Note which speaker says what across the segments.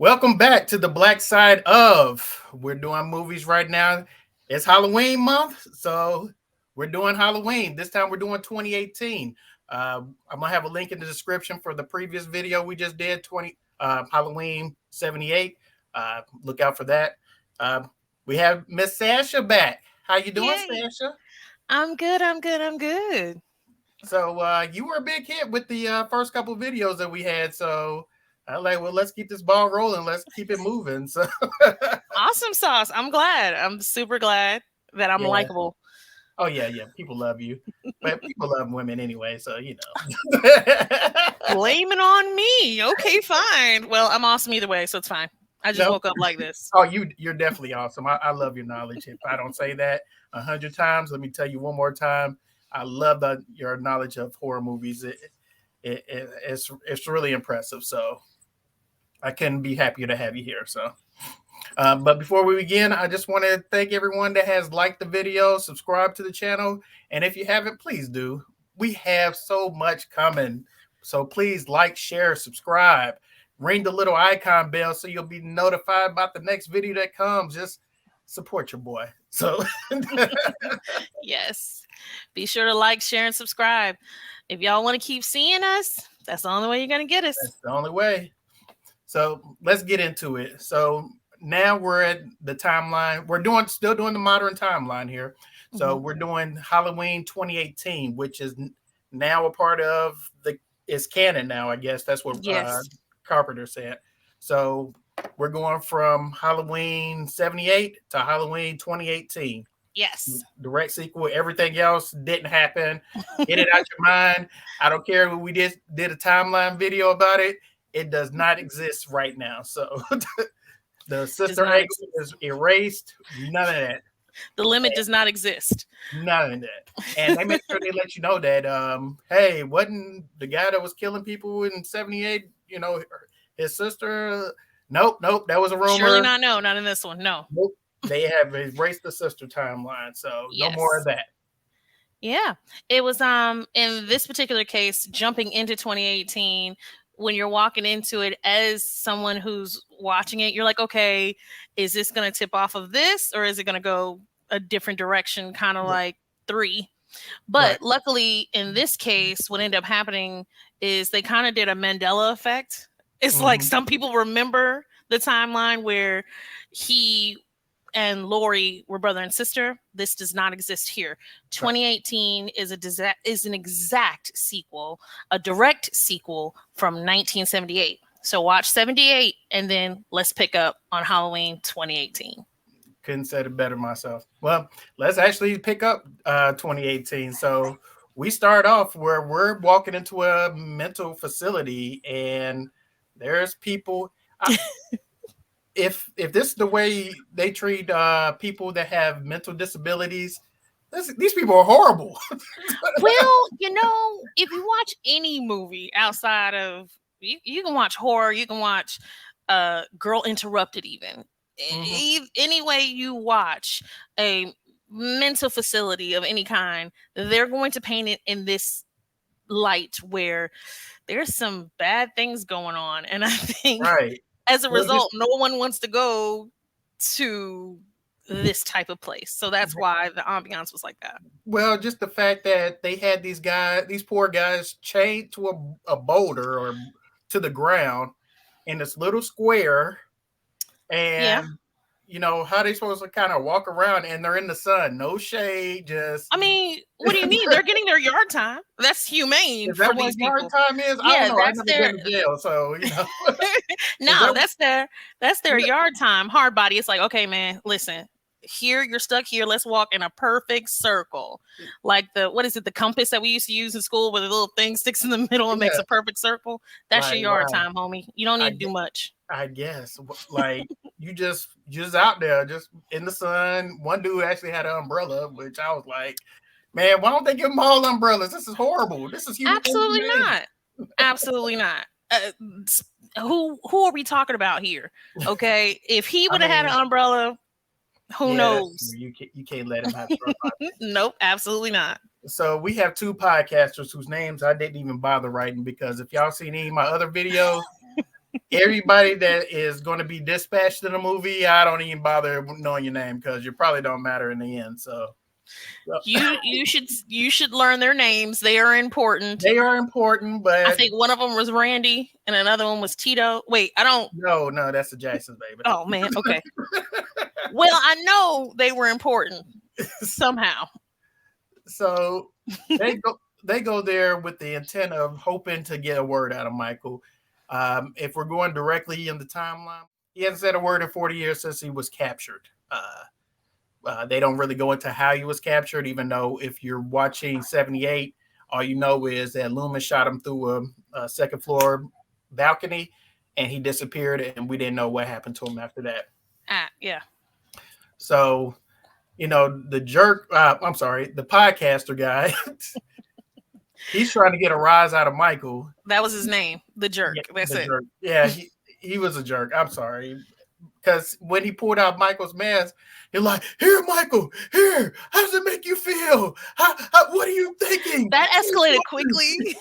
Speaker 1: Welcome back to the black side of. We're doing movies right now. It's Halloween month, so we're doing Halloween. This time we're doing 2018. I'm gonna have a link in the description for the previous video we just did, 20 Halloween 78. Look out for that. Uh, we have Miss Sasha back. How you doing,
Speaker 2: Yay.
Speaker 1: Sasha?
Speaker 2: I'm good.
Speaker 1: So you were a big hit with the first couple videos that we had. So I like, well, let's keep this ball rolling. Let's keep it moving. So
Speaker 2: Awesome sauce. I'm glad. I'm super glad that I'm
Speaker 1: yeah.
Speaker 2: likable.
Speaker 1: Oh yeah. People love you, but people love women anyway. So you know.
Speaker 2: Blame it on me. Okay, fine. Well, I'm awesome either way, so it's fine. I just
Speaker 1: No.
Speaker 2: woke up like this.
Speaker 1: Oh, you're definitely awesome. I love your knowledge. If I don't say that 100 times, let me tell you one more time. I love your knowledge of horror movies. It's really impressive. So I couldn't be happier to have you here. So. But before we begin, I just want to thank everyone that has liked the video, subscribed to the channel, and if you haven't, please do. We have so much coming, so please like, share, subscribe, ring the little icon bell so you'll be notified about the next video that comes. Just support your boy. So
Speaker 2: Yes. Be sure to like, share, and subscribe. If y'all want to keep seeing us, that's the only way you're going to get us.
Speaker 1: that's the only way. So let's get into it. So now we're at the timeline. We're still doing the modern timeline here. So
Speaker 2: Mhm.
Speaker 1: we're doing Halloween 2018, which is now a part of is canon now. I guess that's what
Speaker 2: Yes.
Speaker 1: Carpenter said. So we're going from Halloween 78 to Halloween 2018.
Speaker 2: Yes.
Speaker 1: Direct sequel. Everything else didn't happen. Get it out your mind. I don't care if we did a timeline video about it. It does not exist right now. So the
Speaker 2: Does
Speaker 1: sister
Speaker 2: not
Speaker 1: angle
Speaker 2: exist.
Speaker 1: is erased. None of that.
Speaker 2: The limit does not exist.
Speaker 1: None of that. And they make sure they let you know that hey, wasn't the guy that was killing people in 78, his sister? Nope. That was a
Speaker 2: Surely
Speaker 1: rumor.
Speaker 2: not. No, not in this one. No.
Speaker 1: Nope. They have erased the sister timeline. So no more of
Speaker 2: Yes.
Speaker 1: that.
Speaker 2: Yeah. It was in this particular case, jumping into 2018, when you're walking into it as someone who's watching it, you're like, okay, is this gonna tip off of this or is it gonna go a different direction, kind of like three?
Speaker 1: Right.
Speaker 2: But luckily in this case, what ended up happening is they kind of did a Mandela effect. It's like
Speaker 1: Mm-hmm.
Speaker 2: some people remember the timeline where he and Lori were brother and sister. This does not exist here.
Speaker 1: Right.
Speaker 2: 2018 is an exact sequel, a direct sequel from 1978. So watch 78 and then let's pick up on Halloween 2018.
Speaker 1: Couldn't said it better myself. Well, let's actually pick up 2018. So we start off where we're walking into a mental facility, and there's people. If this is the way they treat people that have mental disabilities, these people are horrible.
Speaker 2: Well, if you watch any movie outside of you can watch horror, you can watch Girl Interrupted even.
Speaker 1: Mhm.
Speaker 2: Any way you watch a mental facility of any kind, they're going to paint it in this light where there's some bad things going on. And I think
Speaker 1: Right.
Speaker 2: as a
Speaker 1: Well, just
Speaker 2: result, no one wants to go to this type of place. So that's why the ambiance was like that.
Speaker 1: just the fact that they had these poor guys, chained to a boulder or to the ground in this little square,
Speaker 2: Yeah.
Speaker 1: and how they supposed to kind of walk around, and they're in the sun, no shade, just
Speaker 2: I mean, what do you mean? They're getting their yard time. That's humane
Speaker 1: is
Speaker 2: for
Speaker 1: that what
Speaker 2: these
Speaker 1: yard
Speaker 2: people.
Speaker 1: time is? I don't
Speaker 2: Yeah,
Speaker 1: know. I've
Speaker 2: that's
Speaker 1: never
Speaker 2: their
Speaker 1: been to jail, so is
Speaker 2: no,
Speaker 1: that
Speaker 2: that's their yard time. Hard body. It's like, okay, man, listen. Here you're stuck here. Let's walk in a perfect circle. Like the what is it, the compass that we used to use in school where the little thing sticks in the middle and makes
Speaker 1: yeah,
Speaker 2: a perfect circle? That's your
Speaker 1: like
Speaker 2: yard
Speaker 1: wow.
Speaker 2: time, homie. You don't
Speaker 1: I
Speaker 2: need to do
Speaker 1: guess,
Speaker 2: much.
Speaker 1: I guess like you just out there, just in the sun. One dude actually had an umbrella, which I was like, man, why don't they give them all umbrellas? This is horrible. This is
Speaker 2: Absolutely
Speaker 1: inhumane.
Speaker 2: not. Absolutely not. Who are we talking about here? Okay, if he
Speaker 1: I
Speaker 2: would have had
Speaker 1: mean,
Speaker 2: an umbrella, who
Speaker 1: yeah, that's true.
Speaker 2: knows?
Speaker 1: You can't let him have to run by.
Speaker 2: Nope, absolutely not.
Speaker 1: So we have two podcasters whose names I didn't even bother writing, because if y'all seen any of my other videos, Everybody that is going to be dispatched in a movie, I don't even bother knowing your name because you probably don't matter in the end. So
Speaker 2: You should learn their names. They are important.
Speaker 1: they are important,
Speaker 2: I
Speaker 1: but
Speaker 2: think one of them was Randy and another one was Tito. Wait, I don't.
Speaker 1: no, that's the Jacksons, baby.
Speaker 2: Oh man, okay. Well, I know they were important somehow.
Speaker 1: So they go there with the intent of hoping to get a word out of Michael. If we're going directly in the timeline, he hasn't said a word in 40 years since he was captured. They don't really go into how he was captured, even though if you're watching 78, all you know is that Loomis shot him through a second floor balcony and he disappeared, and we didn't know what happened to him after that.
Speaker 2: Yeah.
Speaker 1: So, the jerk, I'm sorry, the podcaster guy, he's trying to get a rise out of Michael.
Speaker 2: That was his name, the jerk.
Speaker 1: Yeah,
Speaker 2: That's
Speaker 1: the
Speaker 2: it.
Speaker 1: jerk. Yeah, he was a jerk. I'm sorry. Because when he pulled out Michael's mask, you're like, here, Michael, here. How does it make you feel? What are you thinking?
Speaker 2: That escalated quickly.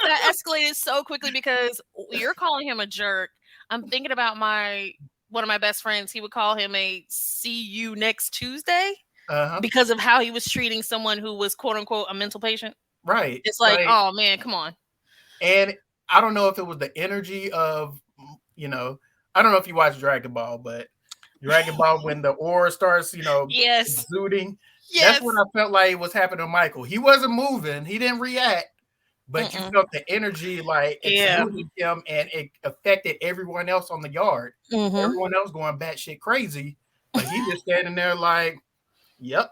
Speaker 2: That escalated so quickly because you're calling him a jerk. I'm thinking about one of my best friends. He would call him a "see you next Tuesday" because of how he was treating someone who was "quote unquote" a mental patient.
Speaker 1: Right.
Speaker 2: It's like, oh man, come on.
Speaker 1: And I don't know if it was the energy of, I don't know if you watch Dragon Ball, but Dragon Ball, when the aura starts,
Speaker 2: yes,
Speaker 1: exuding,
Speaker 2: yes.
Speaker 1: That's what I felt like was happening to Michael. He wasn't moving, he didn't react, but you felt the energy like exuding him, and it affected everyone else on the yard. Everyone else going batshit crazy, but he just standing there like, yep.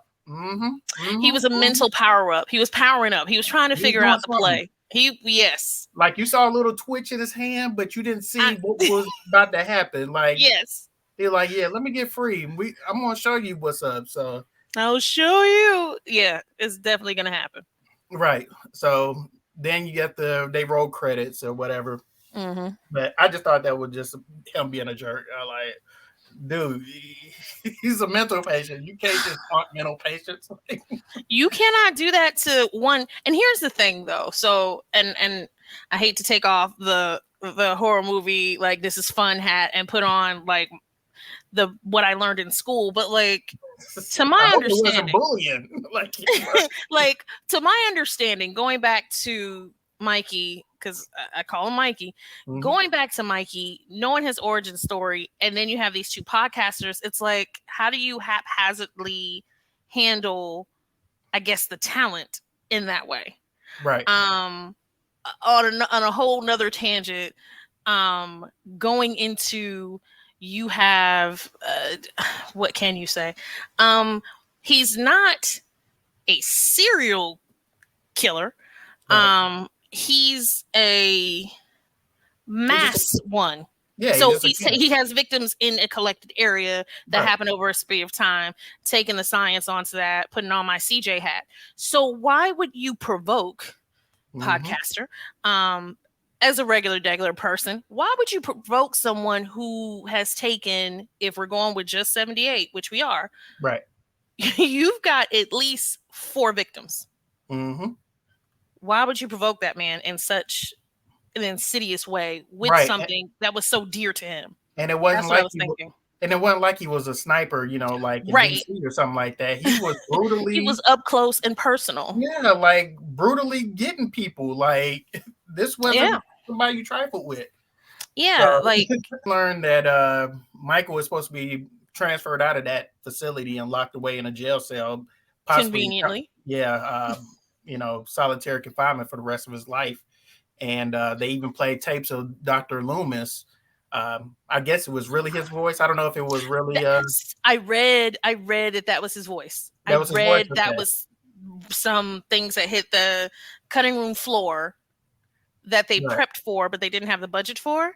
Speaker 2: He was a mental power up. He was powering up. He was trying to figure out the play. Yes.
Speaker 1: Like you saw a little twitch in his hand, but you didn't see what was about to happen. Like,
Speaker 2: yes.
Speaker 1: They're like, yeah, let me get free. I'm gonna show you what's up. So
Speaker 2: I'll show you. Yeah, it's definitely gonna happen.
Speaker 1: Right. So then you get they roll credits or whatever. But I just thought that was just him being a jerk. I like, dude, he's a mental patient. You can't just talk mental patients.
Speaker 2: You cannot do that to one. And here's the thing, though. So, and I hate to take off the horror movie like this is fun hat and put on like what I learned in school, but like to my understanding, like to my understanding, going back to Mikey, because I call him Mikey, going back to Mikey, knowing his origin story, and then you have these two podcasters, it's like, how do you haphazardly handle, I guess, the talent in that way?
Speaker 1: Right.
Speaker 2: On a whole nother tangent, going into, you have what can you say? He's not a serial killer. Right. He's a mass one.
Speaker 1: Yeah.
Speaker 2: So he has victims in a collected area that
Speaker 1: right.
Speaker 2: happen over a span of time, taking the science onto that, putting on my CJ hat. So why would you provoke, podcaster, as a regular person, why would you provoke someone who has taken, if we're going with just 78, which we are,
Speaker 1: right?
Speaker 2: You've got at least 4 victims. Why would you provoke that man in such an insidious way with something that was so dear to him?
Speaker 1: And it wasn't like he was a sniper, like in DC or something like that. He was brutally.
Speaker 2: He was up close and personal.
Speaker 1: Yeah, like brutally getting people. Like this wasn't somebody you trifled with.
Speaker 2: Yeah, like
Speaker 1: learned that Michael was supposed to be transferred out of that facility and locked away in a jail cell,
Speaker 2: possibly, conveniently.
Speaker 1: Solitary confinement for the rest of his life. And they even played tapes of Dr. Loomis. I guess it was really his voice. I don't know if it was really.
Speaker 2: I read that was his voice. That was some things that hit the cutting room floor that they prepped for, but they didn't have the budget for.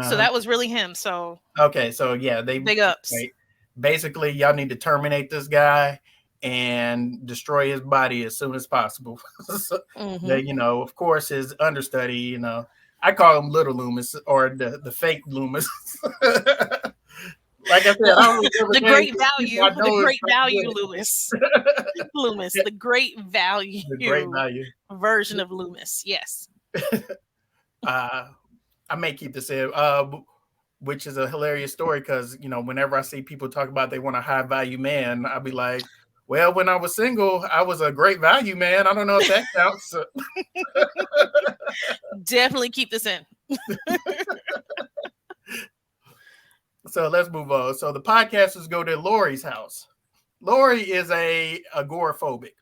Speaker 2: So that was really him. So
Speaker 1: okay, so yeah, they
Speaker 2: big ups.
Speaker 1: Right. Basically, y'all need to terminate this guy and destroy his body as soon as possible. So, of course, his understudy, I call him Little Loomis or the fake Loomis. Like I said, I don't
Speaker 2: the great value, Loomis. Loomis, the great value,
Speaker 1: the great value
Speaker 2: version of Loomis. Yes.
Speaker 1: I may keep this in, which is a hilarious story because whenever I see people talk about they want a high value man, I'll be like, well, when I was single, I was a great value man. I don't know if that counts.
Speaker 2: Definitely keep this in.
Speaker 1: So let's move on. So the podcasters go to Lori's house. Lori is a agoraphobic.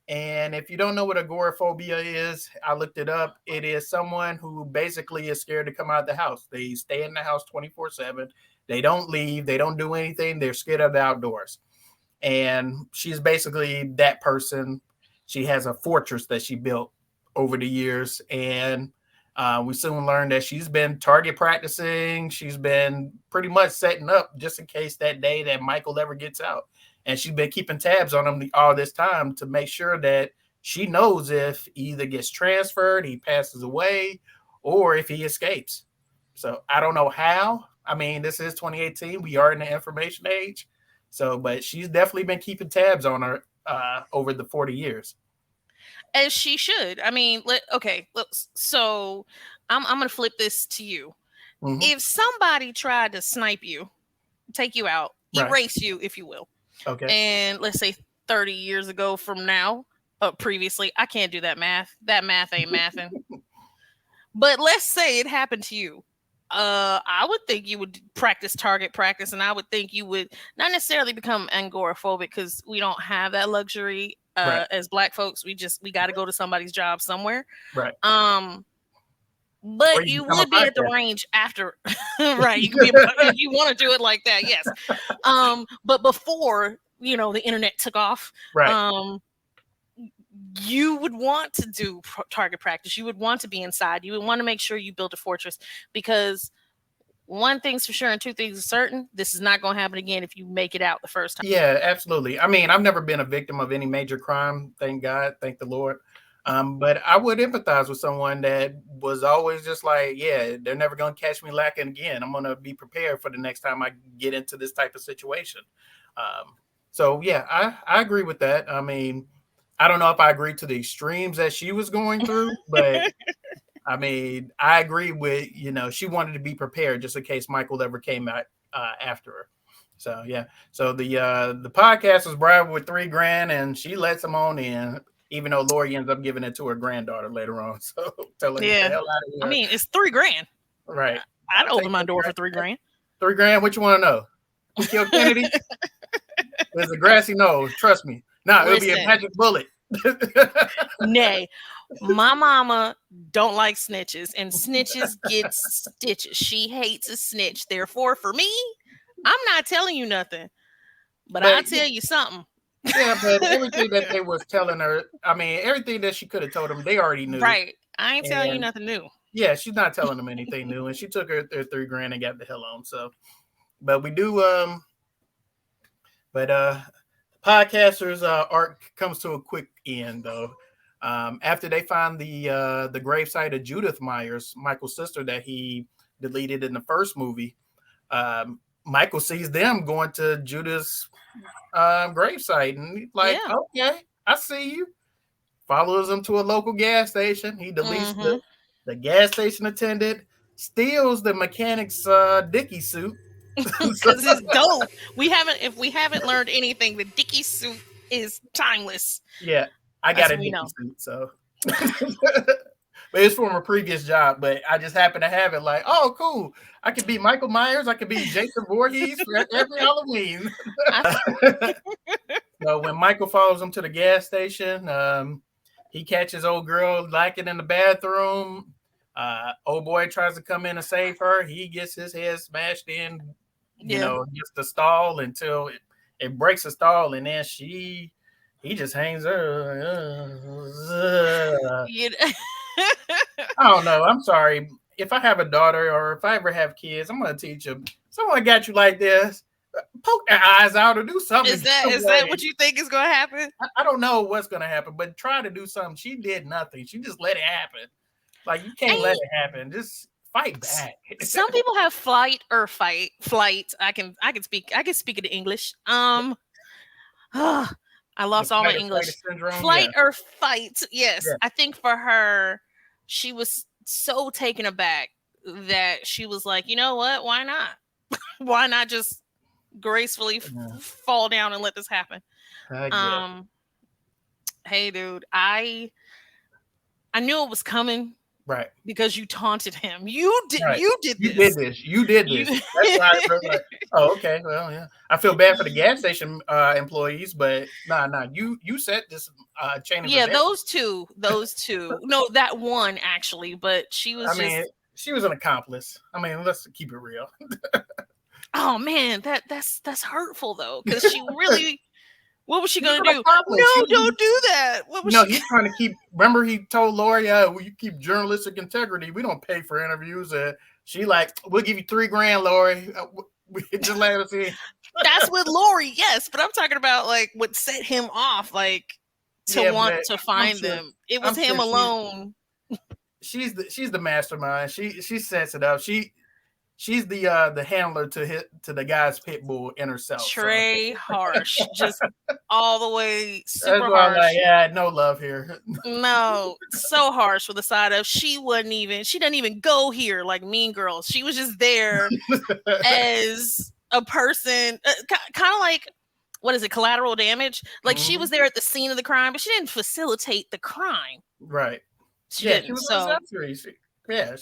Speaker 1: And if you don't know what agoraphobia is, I looked it up. It is someone who basically is scared to come out of the house. They stay in the house 24/7. They don't leave. They don't do anything. They're scared of the outdoors. And she's basically that person. She has a fortress that she built over the years. And we soon learned that she's been target practicing. She's been pretty much setting up just in case that day that Michael ever gets out. And she's been keeping tabs on him all this time to make sure that she knows if he either gets transferred, he passes away, or if he escapes. So I don't know how. I mean, this is 2018. We are in the information age. So, but she's definitely been keeping tabs on her over the 40 years.
Speaker 2: As she should. I mean, so I'm going to flip this to you.
Speaker 1: Mm-hmm.
Speaker 2: If somebody tried to snipe you, take you out,
Speaker 1: Right.
Speaker 2: erase you, if you will,
Speaker 1: Okay.
Speaker 2: and let's say 30 years ago from now, previously, I can't do that math. That math ain't mathing. But let's say it happened to you. I would think you would practice target practice, and I would think you would not necessarily become agoraphobic because we don't have that luxury
Speaker 1: Right.
Speaker 2: as Black folks. We got to go to somebody's job somewhere.
Speaker 1: Right.
Speaker 2: But you would be at the range after, right? You could be if you want to do it like that, yes. But before the internet took off,
Speaker 1: right.
Speaker 2: You would want to do target practice. You would want to be inside. You would want to make sure you build a fortress because one thing's for sure and two things are certain. This is not going to happen again if you make it out the first time.
Speaker 1: Yeah, absolutely. I mean, I've never been a victim of any major crime. Thank God. Thank the Lord. But I would empathize with someone that was always just like, yeah, they're never going to catch me lacking again. I'm going to be prepared for the next time I get into this type of situation. So, yeah, I agree with that. I mean, I don't know if I agree to the extremes that she was going through, but I mean, I agree with, she wanted to be prepared just in case Michael ever came out after her. So, yeah. So the podcast was bribed with $3,000 and she lets him on in. Even though Lori ends up giving it to her granddaughter later on. So tell her to get the hell out of here.
Speaker 2: I mean, it's $3,000.
Speaker 1: Right.
Speaker 2: I'd open my door for $3,000.
Speaker 1: $3,000? What you want to know? Who killed Kennedy? There's a grassy nose. Trust me. No, it'll be a magic bullet.
Speaker 2: Nay. My mama don't like snitches, and snitches get stitches. She hates a snitch. Therefore, for me, I'm not telling you nothing. But I'll tell you something.
Speaker 1: Yeah, but everything that they was telling her, I mean, everything that she could have told them, they already knew.
Speaker 2: Right. I ain't telling you nothing new.
Speaker 1: Yeah, she's not telling them anything new. And she took her $3,000 and got the hell on. So, but we do, podcasters arc comes to a quick end though. After they find the gravesite of Judith Myers, Michael's sister that he deleted in the first movie, Michael sees them going to Judith's gravesite and he's like, okay, I see you. Follows them to a local gas station. He deletes the gas station attendant, steals the mechanic's Dickie suit.
Speaker 2: Because it's dope. If we haven't learned anything, the Dickie suit is timeless.
Speaker 1: Yeah, I got a Dickie suit, so but it's from a previous job, but I just happen to have it like, oh, cool. I could be Michael Myers. I could be Jason Voorhees for every Halloween. So when Michael follows him to the gas station, he catches old girl lacking in the bathroom. Old boy tries to come in and save her. He gets his head smashed in, gets the stall until it breaks the stall, and then he just hangs her. I don't know. I'm sorry. If I have a daughter or if I ever have kids, I'm going to teach them. Someone got you like this, poke their eyes out or do something.
Speaker 2: Is that what you think is going to happen?
Speaker 1: I don't know what's going to happen, but try to do something. She did nothing. She just let it happen. Like, you can't let it happen. Just fight back.
Speaker 2: Some people have flight. I can speak it in English. I lost all my English. Flight or fight. Yes. Yeah. I think for her, she was so taken aback that she was like, you know what? Why not? Why not just gracefully
Speaker 1: Yeah,
Speaker 2: fall down and let this happen?
Speaker 1: I get it.
Speaker 2: Um, hey, dude, I knew it was coming
Speaker 1: Right.
Speaker 2: because you taunted him. You did.
Speaker 1: Right.
Speaker 2: You did
Speaker 1: You did
Speaker 2: this.
Speaker 1: this. You did
Speaker 2: You.
Speaker 1: this. That's why I was like, oh, okay. Well, yeah. I feel bad for the gas station employees, but nah. You set this chain of
Speaker 2: Yeah,
Speaker 1: events.
Speaker 2: those two. Those two. No, that one actually, but she was
Speaker 1: I mean,
Speaker 2: just.
Speaker 1: she was an accomplice. I mean, let's keep it real.
Speaker 2: Oh man, that's hurtful though, because she really. What was she
Speaker 1: She was
Speaker 2: gonna
Speaker 1: an
Speaker 2: do?
Speaker 1: accomplice. She
Speaker 2: No,
Speaker 1: was,
Speaker 2: don't do that. What was
Speaker 1: no,
Speaker 2: she?
Speaker 1: he's trying to keep. Remember, he told Lori, "Will you keep journalistic integrity? We don't pay for interviews." She like, "We'll give you $3,000, Lori. We just let us in."
Speaker 2: That's with Lori, yes, but I'm talking about like what set him off, like to
Speaker 1: Yeah,
Speaker 2: want
Speaker 1: but
Speaker 2: to
Speaker 1: I'm
Speaker 2: find
Speaker 1: sure.
Speaker 2: them. It was
Speaker 1: I'm
Speaker 2: him
Speaker 1: sure
Speaker 2: alone.
Speaker 1: she's the mastermind. She sets it up. She's the handler to the guy's pit bull in herself. So
Speaker 2: Trey harsh, just all the way
Speaker 1: that's
Speaker 2: super
Speaker 1: why I'm like,
Speaker 2: harsh.
Speaker 1: yeah, no love here.
Speaker 2: No, so harsh with the side of she didn't even go here like Mean Girls. She was just there as a person, kind of like what is it, collateral damage? Like she
Speaker 1: Mhm.
Speaker 2: was there at the scene of the crime, but she didn't facilitate the crime.
Speaker 1: Right.
Speaker 2: She
Speaker 1: Yeah, she
Speaker 2: didn't.
Speaker 1: was an
Speaker 2: So
Speaker 1: accessory. Yeah,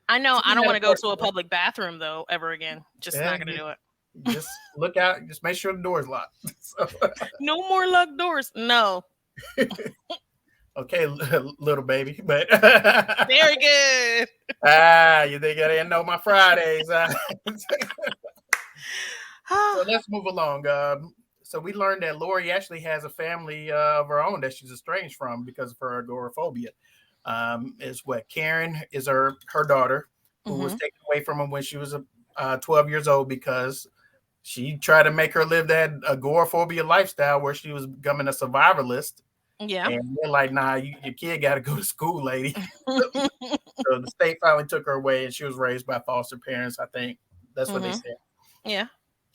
Speaker 2: I know
Speaker 1: she
Speaker 2: I don't
Speaker 1: had
Speaker 2: want
Speaker 1: a
Speaker 2: to go
Speaker 1: part.
Speaker 2: to a public bathroom though ever again. Just
Speaker 1: Yeah,
Speaker 2: not gonna do it.
Speaker 1: just look out. Just make sure the door's locked. So,
Speaker 2: No more locked doors. No.
Speaker 1: okay, little baby, but
Speaker 2: Very good.
Speaker 1: you think I didn't know my Fridays? So let's move along. So we learned that Lori actually has a family of her own that she's estranged from because of her agoraphobia. Is what Karen is her daughter, who was
Speaker 2: hmm
Speaker 1: taken away from her when she was 12 years old because she tried to make her live that agoraphobia lifestyle where she was becoming a survivalist.
Speaker 2: Yeah.
Speaker 1: And they're like, nah, your kid got to go to school, lady. So the state finally took her away, and she was raised by foster parents. I think that's what they
Speaker 2: hmm
Speaker 1: said.
Speaker 2: Yeah.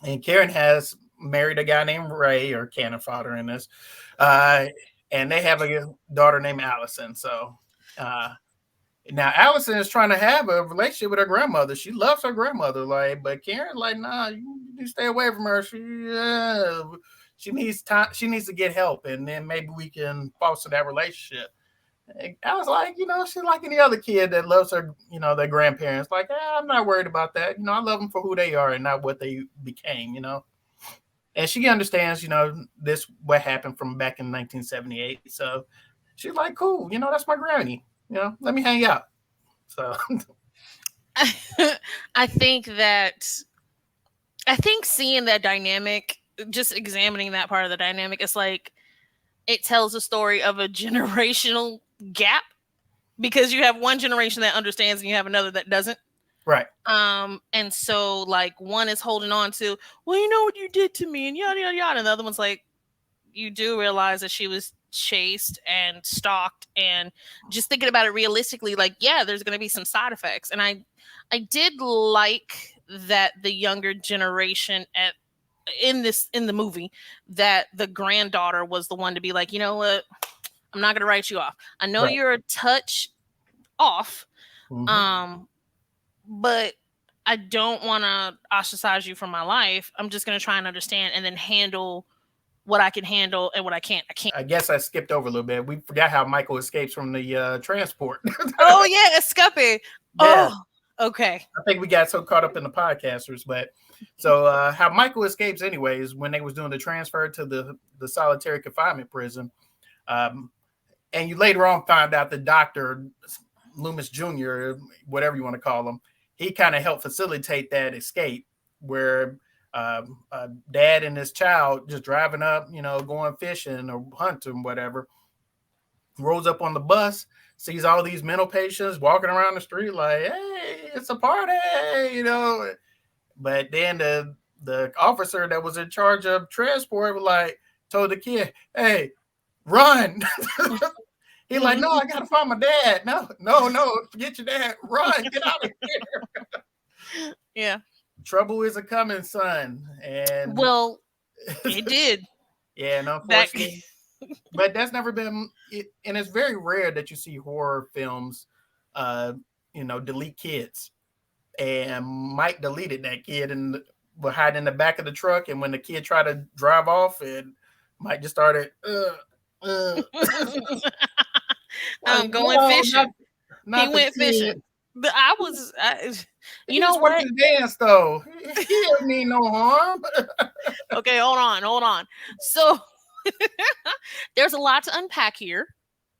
Speaker 1: And Karen has married a guy named Ray or Cannon Fodder in this, uh, and they have a daughter named Allison. So uh, now Allison is trying to have a relationship with her grandmother. She loves her grandmother, like, but Karen like, nah, you stay away from her. She needs time. She needs to get help, and then maybe we can foster that relationship. I was like, she's like any other kid that loves her, their grandparents. Like, I'm not worried about that. I love them for who they are and not what they became. And she understands, this what happened from back in 1978. So she's like, cool, that's my granny. Let me hang out. So
Speaker 2: I think that I think seeing that dynamic, just examining that part of the dynamic, it's like it tells a story of a generational gap because you have one generation that understands and you have another that doesn't.
Speaker 1: right,
Speaker 2: And so like one is holding on to, well, you know what you did to me and yada yada yada. And the other one's like, you do realize that she was chased and stalked, and just thinking about it realistically, like, yeah, there's gonna be some side effects. And I did like that the younger generation at in the movie, that the granddaughter was the one to be like, you know what, I'm not gonna write you off. I know
Speaker 1: right.
Speaker 2: you're a touch off,
Speaker 1: Hmm.
Speaker 2: um, but I don't want to ostracize you from my life. I'm just going to try and understand and then handle what I can handle and what I can't. I can't.
Speaker 1: I guess I skipped over a little bit. We forgot how Michael escapes from the transport.
Speaker 2: Oh yeah, Escape.
Speaker 1: Yeah,
Speaker 2: Oh, okay.
Speaker 1: I think we got so caught up in the podcasters, but so how Michael escapes anyways when they was doing the transfer to the solitary confinement prison, um, and you later on find out the doctor Loomis Jr., whatever you want to call him, he kind of helped facilitate that escape where dad and his child just driving up, going fishing or hunting, whatever, rolls up on the bus, sees all these mental patients walking around the street like, hey, it's a party, you know. But then the officer that was in charge of transport was like, told the kid, hey, run. He like, no, I gotta find my dad. No, forget your dad. Run, get out of here.
Speaker 2: Yeah.
Speaker 1: Trouble is a coming, son. And
Speaker 2: Well, it did.
Speaker 1: yeah, and
Speaker 2: That
Speaker 1: unfortunately, but that's never been it, and it's very rare that you see horror films delete kids. and Mike deleted that kid and was hiding in the back of the truck. And when the kid tried to drive off, and Mike just started, like,
Speaker 2: I'm going
Speaker 1: no,
Speaker 2: fishing. He
Speaker 1: not the
Speaker 2: went fishing.
Speaker 1: kid.
Speaker 2: But you
Speaker 1: He
Speaker 2: know
Speaker 1: just wants
Speaker 2: what?
Speaker 1: to dance, though. He didn't mean no harm.
Speaker 2: Okay, hold on. So there's a lot to unpack here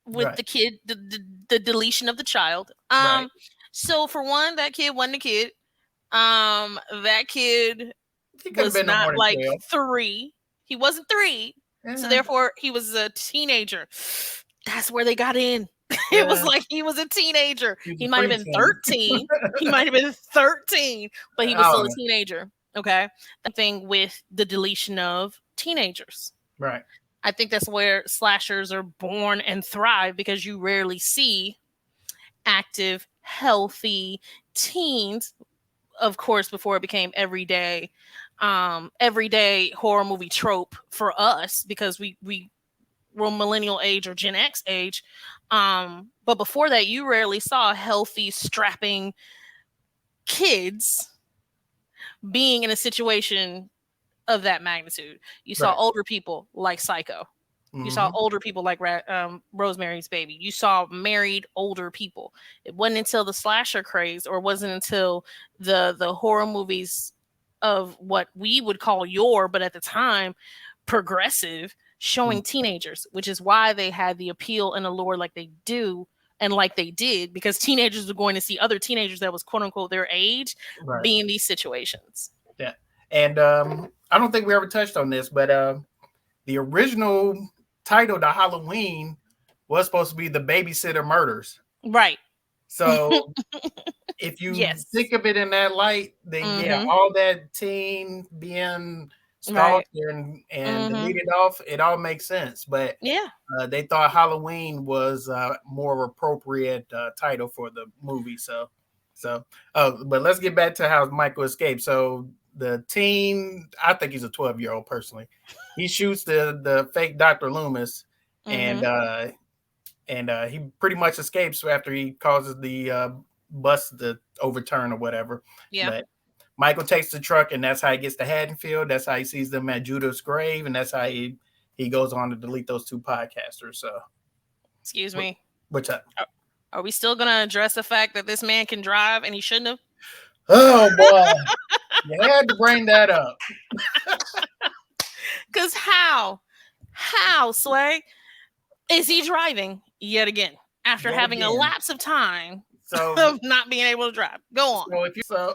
Speaker 2: with
Speaker 1: Right,
Speaker 2: the kid, the deletion of the child.
Speaker 1: right.
Speaker 2: So for one, that kid wasn't a kid. That kid
Speaker 1: He could have
Speaker 2: was
Speaker 1: been no more
Speaker 2: not
Speaker 1: than
Speaker 2: like
Speaker 1: 12.
Speaker 2: 3. He wasn't 3. So
Speaker 1: Yeah,
Speaker 2: therefore he was a teenager. That's where they got in. It was
Speaker 1: yeah.
Speaker 2: like he was a teenager.
Speaker 1: He was
Speaker 2: He
Speaker 1: a
Speaker 2: might have been
Speaker 1: preteen.
Speaker 2: 13. He might have been 13, but he was
Speaker 1: I
Speaker 2: still
Speaker 1: don't
Speaker 2: a
Speaker 1: know.
Speaker 2: teenager. Okay. The thing with the deletion of teenagers.
Speaker 1: Right,
Speaker 2: I think that's where slashers are born and thrive because you rarely see active, healthy teens, of course, before it became everyday horror movie trope for us because we were millennial age or Gen X age. But before that, you rarely saw healthy, strapping kids being in a situation of that magnitude. You saw
Speaker 1: right.
Speaker 2: older people like Psycho. You saw
Speaker 1: Hmm.
Speaker 2: older people like Rosemary's Baby. You saw married older people. It wasn't until the slasher craze, or wasn't until the horror movies of what we would call but at the time, progressive, showing teenagers, which is why they had the appeal and allure like they do and like they did, because teenagers were going to see other teenagers that was quote unquote their age
Speaker 1: Right.
Speaker 2: be in these situations.
Speaker 1: Yeah. And I don't think we ever touched on this, but the original title to Halloween was supposed to be The Babysitter Murders.
Speaker 2: Right.
Speaker 1: So if you
Speaker 2: Yes.
Speaker 1: think of it in that light, then yeah,
Speaker 2: Mm-hmm.
Speaker 1: all that teen being
Speaker 2: Right.
Speaker 1: stalked and
Speaker 2: Mm-hmm.
Speaker 1: deleted off, it all makes sense. But
Speaker 2: Yeah.
Speaker 1: they thought Halloween was more appropriate title for the movie. But let's get back to how Michael escaped. So the teen, I think he's a 12-year-old personally. He shoots the fake Dr. Loomis, and
Speaker 2: Mm-hmm.
Speaker 1: he pretty much escapes after he causes the bus to overturn or whatever.
Speaker 2: Yeah.
Speaker 1: But Michael takes the truck, and that's how he gets to Haddonfield. That's how he sees them at Judah's grave, and that's how he goes on to delete those 2 podcasters. So,
Speaker 2: Excuse me.
Speaker 1: what's up?
Speaker 2: Are we still gonna address the fact that this man can drive and he shouldn't have?
Speaker 1: Oh boy, you had to bring that up.
Speaker 2: Cause how, Sway, is he driving yet again after
Speaker 1: Yet
Speaker 2: having a
Speaker 1: again.
Speaker 2: lapse of time
Speaker 1: So,
Speaker 2: of not being able to drive? Go on.
Speaker 1: so if you so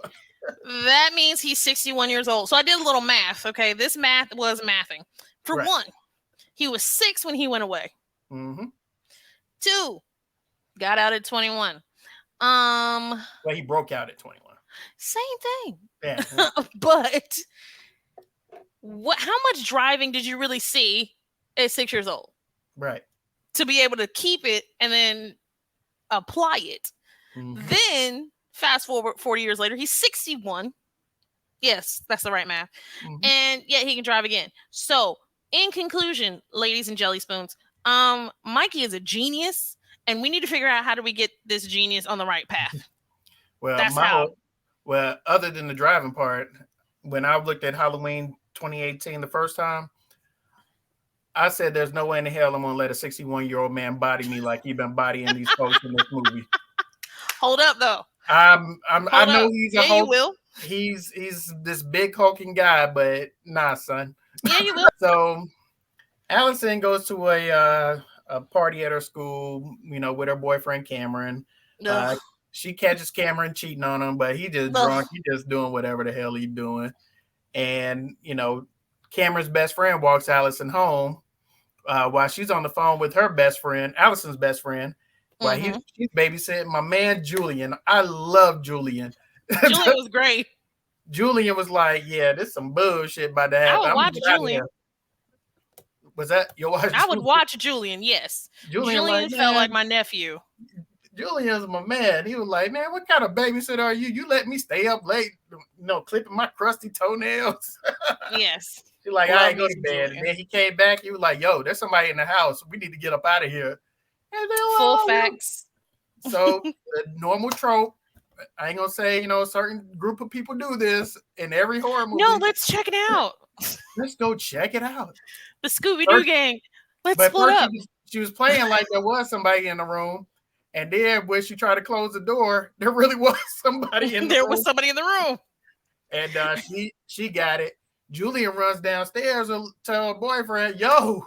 Speaker 2: That means he's 61 years old. So I did a little math. Okay, this math was mathing. For
Speaker 1: right.
Speaker 2: one, he was 6 when he went away.
Speaker 1: Mm-hmm.
Speaker 2: 2, got out at 21.
Speaker 1: Well, he broke out at 21.
Speaker 2: Same thing.
Speaker 1: Yeah.
Speaker 2: But how much driving did you really see at 6 years old
Speaker 1: Right.
Speaker 2: to be able to keep it and then apply it?
Speaker 1: Mm-hmm.
Speaker 2: Then fast forward 40 years later, he's 61. Yes, that's the right math.
Speaker 1: Mm-hmm.
Speaker 2: And yet he can drive again. So in conclusion, ladies and jelly spoons, Mikey is a genius, and we need to figure out how do we get this genius on the right path.
Speaker 1: Well,
Speaker 2: That's how.
Speaker 1: Well, other than the driving part, when I looked at Halloween 2018 the first time, I said, "There's no way in the hell I'm gonna let a 61-year-old man body me like he's been bodying these folks in this movie."
Speaker 2: Hold up, though.
Speaker 1: I know
Speaker 2: Up.
Speaker 1: he's
Speaker 2: Yeah,
Speaker 1: a Hulk.
Speaker 2: you will.
Speaker 1: He's this big hulking guy, but nah, son.
Speaker 2: Yeah, you will.
Speaker 1: So Allison goes to a party at her school, with her boyfriend Cameron.
Speaker 2: Ugh.
Speaker 1: She catches Cameron cheating on him, but he just
Speaker 2: Ugh.
Speaker 1: drunk. He just doing whatever the hell he's doing. And Cameron's best friend walks Allison home while she's on the phone with her best friend, Allison's best friend, while she's babysitting my man Julian. I love Julian.
Speaker 2: Julian was great.
Speaker 1: Julian was like, "Yeah, this is some bullshit about to happen.
Speaker 2: I would
Speaker 1: I'm
Speaker 2: watch
Speaker 1: get out of
Speaker 2: Julian.
Speaker 1: here." Was that your watch?
Speaker 2: I would watch Julian. Yes,
Speaker 1: Julian like,
Speaker 2: felt
Speaker 1: man,
Speaker 2: like my nephew.
Speaker 1: Julian's my man. He was like, "Man, what kind of babysitter are you? You let me stay up late, clipping my crusty toenails."
Speaker 2: Yes.
Speaker 1: He's like,
Speaker 2: Love
Speaker 1: "I ain't go
Speaker 2: me
Speaker 1: to
Speaker 2: some
Speaker 1: bed."
Speaker 2: Julian.
Speaker 1: And then he came back. He was like, "Yo, there's somebody in the house. We need to get up out of here." And then,
Speaker 2: Full facts.
Speaker 1: So the normal trope, I ain't gonna say, a certain group of people do this in every horror
Speaker 2: No,
Speaker 1: movie.
Speaker 2: let's check it out.
Speaker 1: Let's go check it out.
Speaker 2: The Scooby Doo
Speaker 1: First,
Speaker 2: gang. Let's
Speaker 1: but
Speaker 2: split
Speaker 1: first
Speaker 2: up.
Speaker 1: she was playing like there was somebody in the room, and then when she tried to close the door, there really was somebody in the
Speaker 2: There was
Speaker 1: room,
Speaker 2: somebody in the room.
Speaker 1: and she got it. Julian runs downstairs and tell her boyfriend, "Yo,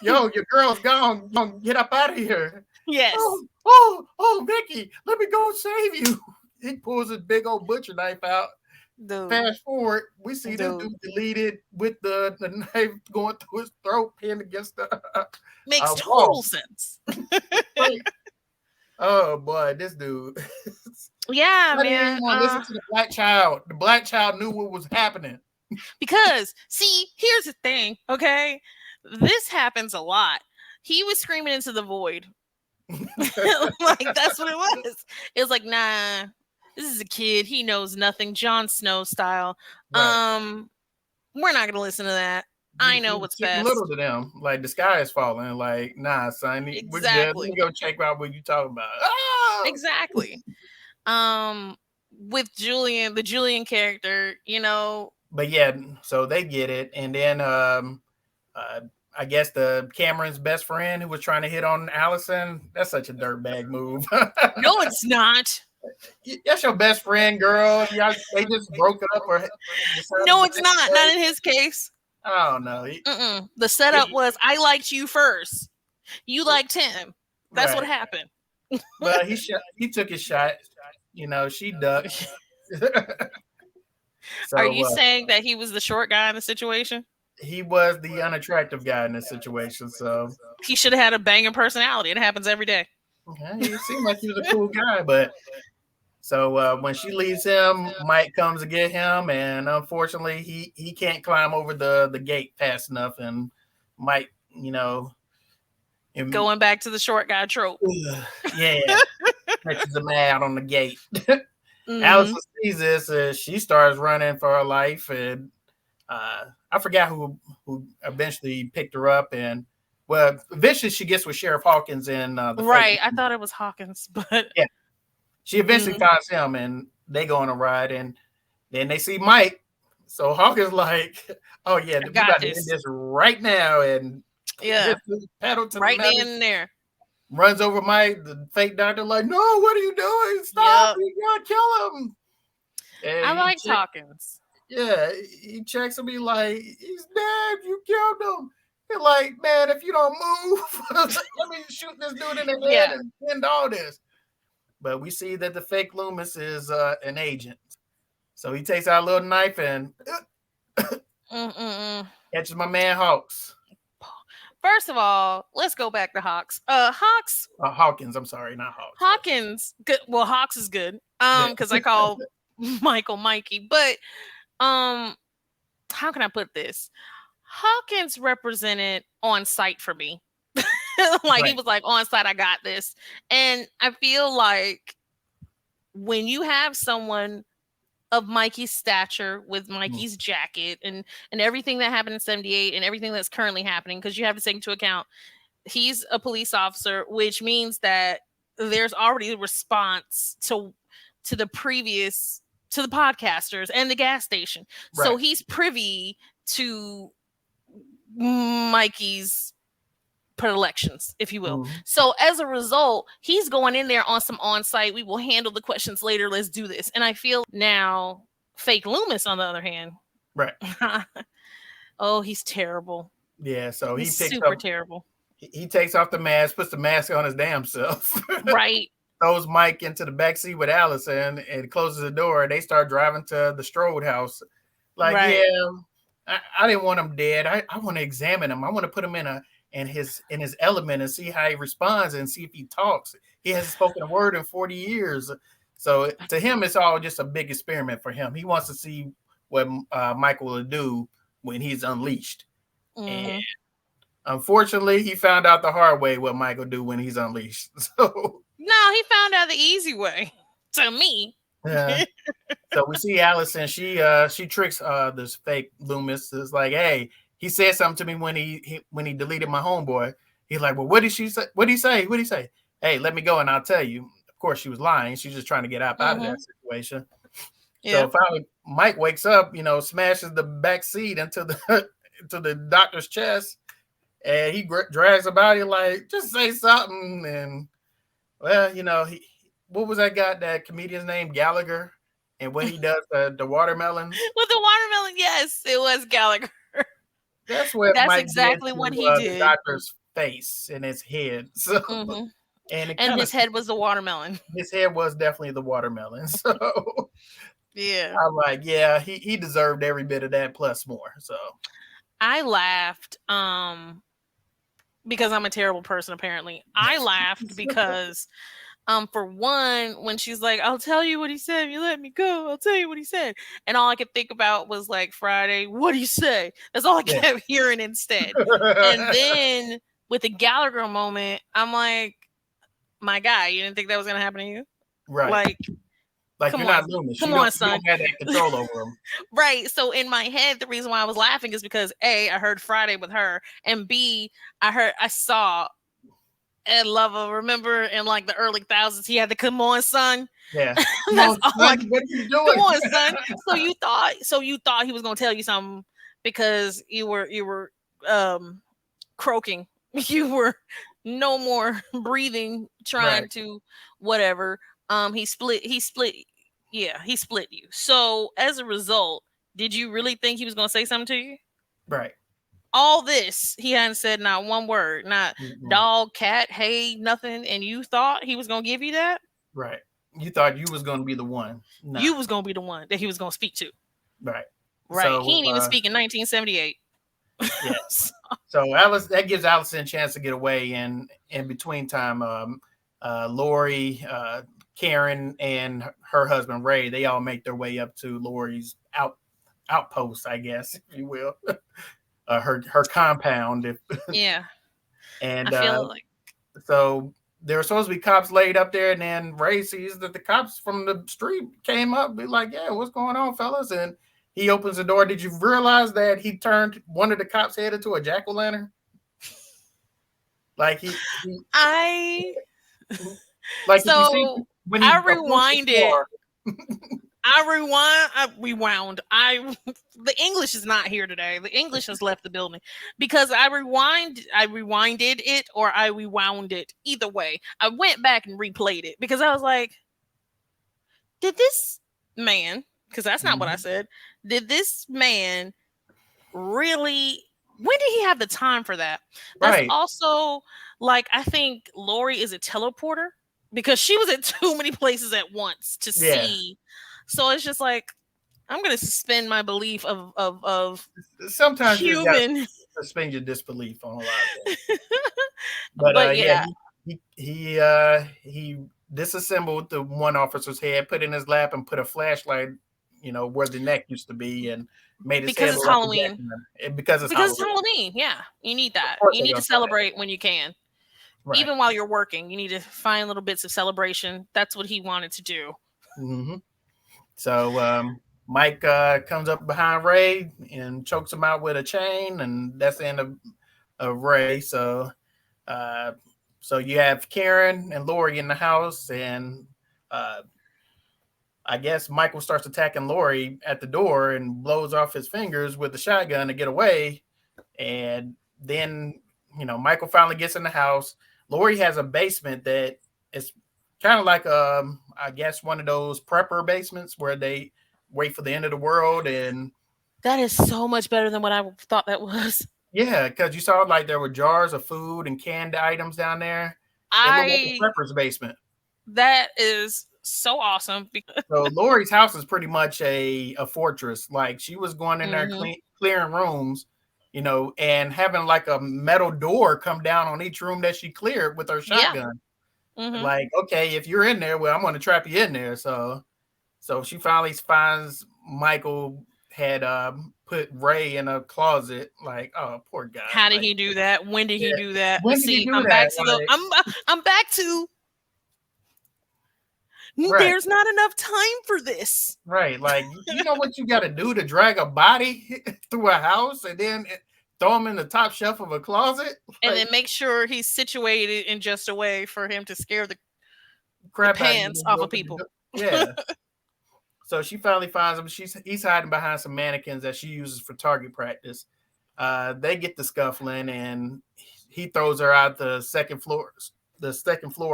Speaker 1: yo, your girl's gone. Get up out of here."
Speaker 2: Yes.
Speaker 1: Oh, Vicky, let me go save you. He pulls his big old butcher knife out.
Speaker 2: Dude.
Speaker 1: Fast forward, we see this dude deleted with the knife going through his throat, pinned against the
Speaker 2: Makes
Speaker 1: wall.
Speaker 2: total sense.
Speaker 1: Right. Oh boy, this dude.
Speaker 2: Yeah,
Speaker 1: I didn't
Speaker 2: man.
Speaker 1: even want to listen to the black child. The black child knew what was happening.
Speaker 2: Because, see, here's the thing, okay? This happens a lot. He was screaming into the void. Like, that's what it was. It was like, nah, this is a kid. He knows nothing. Jon Snow style.
Speaker 1: Right.
Speaker 2: We're not gonna listen to that. I know what's best.
Speaker 1: Little to them, like the sky is falling. Like, nah, son, we're good. Let me go check out what you talking about. Oh!
Speaker 2: Exactly. With Julian, the Julian character,
Speaker 1: But yeah, so they get it, and then I guess the Cameron's best friend who was trying to hit on Allison. That's such a dirtbag move.
Speaker 2: No, it's not.
Speaker 1: That's your best friend, girl. Y'all, they just broke up, or
Speaker 2: no, it's not. Not in his case.
Speaker 1: Oh no.
Speaker 2: The setup was I liked you first. You liked him. That's what happened.
Speaker 1: But he took his shot. She ducked.
Speaker 2: So, are you saying that he was the short guy in the situation?
Speaker 1: He was the unattractive guy in this situation, so
Speaker 2: he should have had a banging personality. It happens every day.
Speaker 1: Okay, he seemed like he was a cool guy, but so when she leaves him, Mike comes to get him, and unfortunately, he can't climb over the gate fast enough, and Mike,
Speaker 2: going back to the short guy trope.
Speaker 1: Yeah, catches him out on the gate. Allison sees this, she starts running for her life, and I forgot who eventually picked her up, and eventually she gets with Sheriff Hawkins and
Speaker 2: right. I thought it was Hawkins, but
Speaker 1: yeah, she eventually finds him, and they go on a ride, and then they see Mike. So Hawkins like, oh yeah, we got to end this right now, and pedal to
Speaker 2: right then and there.
Speaker 1: Runs over Mike. The fake doctor like, no, what are you doing? Stop! You gotta kill him.
Speaker 2: And I like Hawkins.
Speaker 1: Yeah, he checks him. He like, he's dead. You killed him. He's like, man, if you don't move, let me shoot this dude in the head and end all this. But we see that the fake Loomis is an agent. So he takes out a little knife and catches my man Hawks.
Speaker 2: First of all, let's go back to Hawks.
Speaker 1: Hawkins. I'm sorry, not Hawks.
Speaker 2: Hawkins. Good. Well, Hawks is good. Because I call Michael Mikey. But how can I put this? Hawkins represented on site for me. He was like, on site, I got this. And I feel like when you have someone of Mikey's stature with Mikey's jacket and everything that happened in 78 and everything that's currently happening, because you have to take into account he's a police officer, which means that there's already a response to the podcasters and the gas station. So he's privy to Mikey's predilections, if you will. So as a result, he's going in there on some on-site. We will handle the questions later. Let's do this. And I feel now fake Loomis, on the other hand.
Speaker 1: Right.
Speaker 2: Oh, he's terrible.
Speaker 1: Yeah. So he's
Speaker 2: super terrible.
Speaker 1: He takes off the mask, puts the mask on his damn self.
Speaker 2: Right.
Speaker 1: Throws Mike into the backseat with Allison and closes the door. They start driving to the Strode house. Like, I didn't want him dead. I want to examine him. I want to put him in his element and see how he responds and see if he talks. He hasn't spoken a word in 40 years. So to him, it's all just a big experiment for him. He wants to see what Michael will do when he's unleashed. And unfortunately, he found out the hard way what Michael do when he's unleashed. So
Speaker 2: no, he found out the easy way. To me.
Speaker 1: Yeah. So we see Allison. She tricks this fake Loomis. It's like, hey, he said something to me when he deleted my homeboy. He's like, well, what did she say? What did he say? Hey, let me go and I'll tell you. of course she was lying. She's just trying to get out of that
Speaker 2: Mm-hmm.
Speaker 1: situation.
Speaker 2: Yeah.
Speaker 1: So finally, Mike wakes up, smashes the back seat into the into the doctor's chest, and he drags the body like, just say something. And well, what was that comedian's name, Gallagher, and when he does the watermelons,
Speaker 2: With the watermelon, yes, it was Gallagher.
Speaker 1: that's what
Speaker 2: That's
Speaker 1: Mike did
Speaker 2: exactly
Speaker 1: to
Speaker 2: what he
Speaker 1: the
Speaker 2: did.
Speaker 1: doctor's face and his head. So,
Speaker 2: Hmm.
Speaker 1: and it
Speaker 2: And
Speaker 1: kind of
Speaker 2: his head was the watermelon.
Speaker 1: his head was definitely the watermelon. So
Speaker 2: Yeah.
Speaker 1: I'm like, yeah, he deserved every bit of that plus more. So
Speaker 2: I laughed because I'm a terrible person apparently. I laughed because for one, when she's like, I'll tell you what he said if you let me go. I'll tell you what he said. And all I could think about was like Friday, what do you say? That's all I
Speaker 1: yeah.
Speaker 2: kept hearing instead. And then with the Gallagher moment, I'm like, my guy, you didn't think that was gonna happen to you?
Speaker 1: Right.
Speaker 2: Like,
Speaker 1: Like
Speaker 2: come
Speaker 1: you're
Speaker 2: on.
Speaker 1: not Loomis.
Speaker 2: Come
Speaker 1: You don't
Speaker 2: on,
Speaker 1: you
Speaker 2: son.
Speaker 1: don't have that control over him.
Speaker 2: Right. So in my head, the reason why I was laughing is because A, I heard Friday with her, and B, I saw Ed Lover. Remember in like the early thousands, he had the "Come on, son."
Speaker 1: Yeah. Come
Speaker 2: That's
Speaker 1: on,
Speaker 2: all I.
Speaker 1: son. What are you
Speaker 2: Come
Speaker 1: doing?
Speaker 2: on, son. So you thought he was gonna tell you something because you were um croaking. You were no more breathing,
Speaker 1: Right.
Speaker 2: trying to whatever. He split yeah, he split you. So as a result, did you really think he was gonna say something to you?
Speaker 1: Right.
Speaker 2: All this, he hadn't said not one word, not
Speaker 1: Mm-mm.
Speaker 2: dog, cat, hey, nothing, and you thought he was gonna give you that?
Speaker 1: Right. You thought you was going to be the one. Nah.
Speaker 2: You was gonna be the one that he was gonna speak to.
Speaker 1: Right.
Speaker 2: Right. He
Speaker 1: So
Speaker 2: didn't even speak in 1978.
Speaker 1: yeah. So Alice, that gives Allison a chance to get away, and in between time, Lori, Karen, and her husband Ray, they all make their way up to Lori's outpost, I guess, if you will, her compound.
Speaker 2: Yeah. I
Speaker 1: And
Speaker 2: feel like
Speaker 1: so there were supposed to be cops laid up there, and then Ray sees that the cops from the street came up, be like, "Yeah, what's going on, fellas?" And he opens the door. Did you realize that he turned one of the cops' head into a jack o' lantern? Like he
Speaker 2: I
Speaker 1: like if you see
Speaker 2: so
Speaker 1: when he
Speaker 2: I
Speaker 1: approached the
Speaker 2: rewinded.
Speaker 1: car.
Speaker 2: I rewound. The English is not here today. The English has left the building because I rewinded it or I rewound it. Either way, I went back and replayed it because I was like, did this man, because that's not what I
Speaker 1: Mhm.
Speaker 2: said, did this man really, when did he have the time for that? That's
Speaker 1: Right.
Speaker 2: also like, I think Lori is a teleporter because she was at too many places at once to
Speaker 1: Yeah.
Speaker 2: see. So it's just like, I'm gonna suspend my belief of
Speaker 1: Sometimes you just got to
Speaker 2: human.
Speaker 1: suspend your disbelief on a lot of things. But
Speaker 2: But
Speaker 1: yeah,
Speaker 2: yeah,
Speaker 1: he disassembled the one officer's head, put it in his lap, and put a flashlight, where the neck used to be, and made his
Speaker 2: because
Speaker 1: head
Speaker 2: it's
Speaker 1: look like a jack
Speaker 2: Halloween.
Speaker 1: because it's
Speaker 2: Because it's
Speaker 1: Halloween.
Speaker 2: Halloween, yeah, you need
Speaker 1: Of
Speaker 2: that.
Speaker 1: course,
Speaker 2: You
Speaker 1: they're
Speaker 2: need to
Speaker 1: gonna throw that.
Speaker 2: celebrate when you can,
Speaker 1: Right.
Speaker 2: even while you're working. You need to find little bits of celebration. That's what he wanted to do.
Speaker 1: Hmm. So Mike comes up behind Ray and chokes him out with a chain, and that's the end of Ray. Uh, so you have Karen and Lori in the house, and uh, I guess Michael starts attacking Lori at the door and blows off his fingers with the shotgun to get away. And then, Michael finally gets in the house. Lori has a basement that is kind of like, I guess, one of those prepper basements where they wait for the end of the world. And
Speaker 2: That is so much better than what I thought that was.
Speaker 1: yeah, because you saw like there were jars of food and canned items down there. It looked like a
Speaker 2: I
Speaker 1: prepper's basement.
Speaker 2: That is so awesome because
Speaker 1: So Lori's house is pretty much a fortress. Like she was going in there
Speaker 2: hmm
Speaker 1: clearing rooms, and having like a metal door come down on each room that she cleared with her
Speaker 2: yeah.
Speaker 1: shotgun.
Speaker 2: hmm
Speaker 1: Like, okay, if you're in there, well, I'm going to trap you in there. So she finally finds Michael had put Ray in a closet. Like, oh, poor guy.
Speaker 2: How did
Speaker 1: Like,
Speaker 2: he do that? When did he
Speaker 1: yeah,
Speaker 2: do that?
Speaker 1: when did he
Speaker 2: See,
Speaker 1: do
Speaker 2: I'm
Speaker 1: that?
Speaker 2: back to the
Speaker 1: Like,
Speaker 2: I'm back to
Speaker 1: right.
Speaker 2: there's not enough time for this.
Speaker 1: Right. Like, you know what you got to do to drag a body through a house and then throw him in the top shelf of a closet?
Speaker 2: And then
Speaker 1: Like,
Speaker 2: make sure he's situated in just a way for him to scare the the
Speaker 1: crap out of him
Speaker 2: pants
Speaker 1: when you
Speaker 2: off of
Speaker 1: open the
Speaker 2: people.
Speaker 1: door. Yeah. So she finally finds him. He's hiding behind some mannequins that she uses for target practice. They get the scuffling, and he throws her out the second floor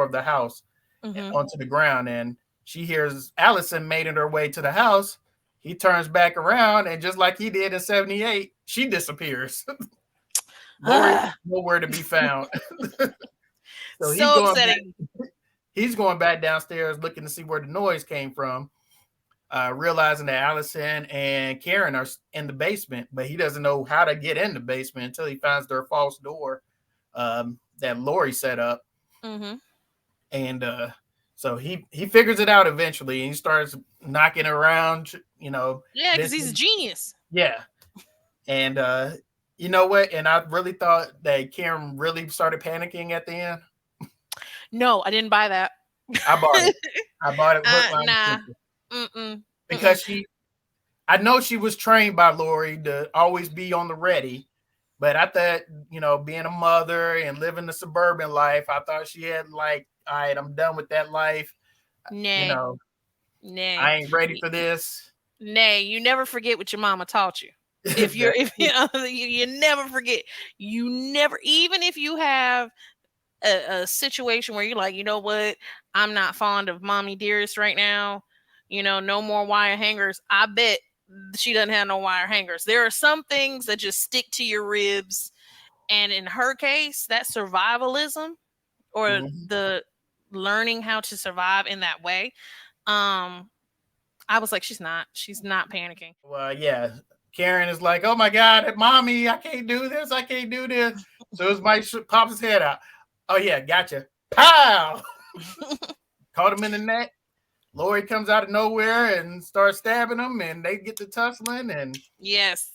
Speaker 1: of the house
Speaker 2: Hmm.
Speaker 1: onto the ground. And she hears Allison making her way to the house. He turns back around, and just like he did in '78, she disappears. Lori nowhere to be found. So
Speaker 2: So upsetting.
Speaker 1: he's going back downstairs looking to see where the noise came from, realizing that Allison and Karen are in the basement, but he doesn't know how to get in the basement until he finds their false door that Lori set up.
Speaker 2: Hmm.
Speaker 1: And so he figures it out eventually, and he starts knocking around,
Speaker 2: Yeah, because
Speaker 1: this,
Speaker 2: he's a genius.
Speaker 1: yeah. And you know what? And I really thought that Karen really started panicking at the end.
Speaker 2: No, I didn't buy that.
Speaker 1: I bought it. I bought it hook, line, and
Speaker 2: Nah.
Speaker 1: sinker
Speaker 2: Mm-mm. Mm-mm.
Speaker 1: because I know she was trained by Lori to always be on the ready, but I thought, being a mother and living the suburban life, I thought she had like, all right, I'm done with that life. You
Speaker 2: Nay.
Speaker 1: know,
Speaker 2: Nay.
Speaker 1: I ain't ready for this.
Speaker 2: Nay. You never forget what your mama taught you. If you're, if you never forget, you never, even if you have a situation where you're like, you know what, I'm not fond of mommy dearest right now. No more wire hangers. I bet she doesn't have no wire hangers. There are some things that just stick to your ribs, and in her case, that survivalism or
Speaker 1: Mhm.
Speaker 2: the learning how to survive in that way. Um, I was like, she's not panicking.
Speaker 1: Well, yeah, Karen is like, oh my God, mommy, I can't do this. I can't do this. So as Mike pops his head out, oh yeah, gotcha. Pow! Caught him in the neck. Lori comes out of nowhere and starts stabbing him, and they get to tussling, and
Speaker 2: Yes.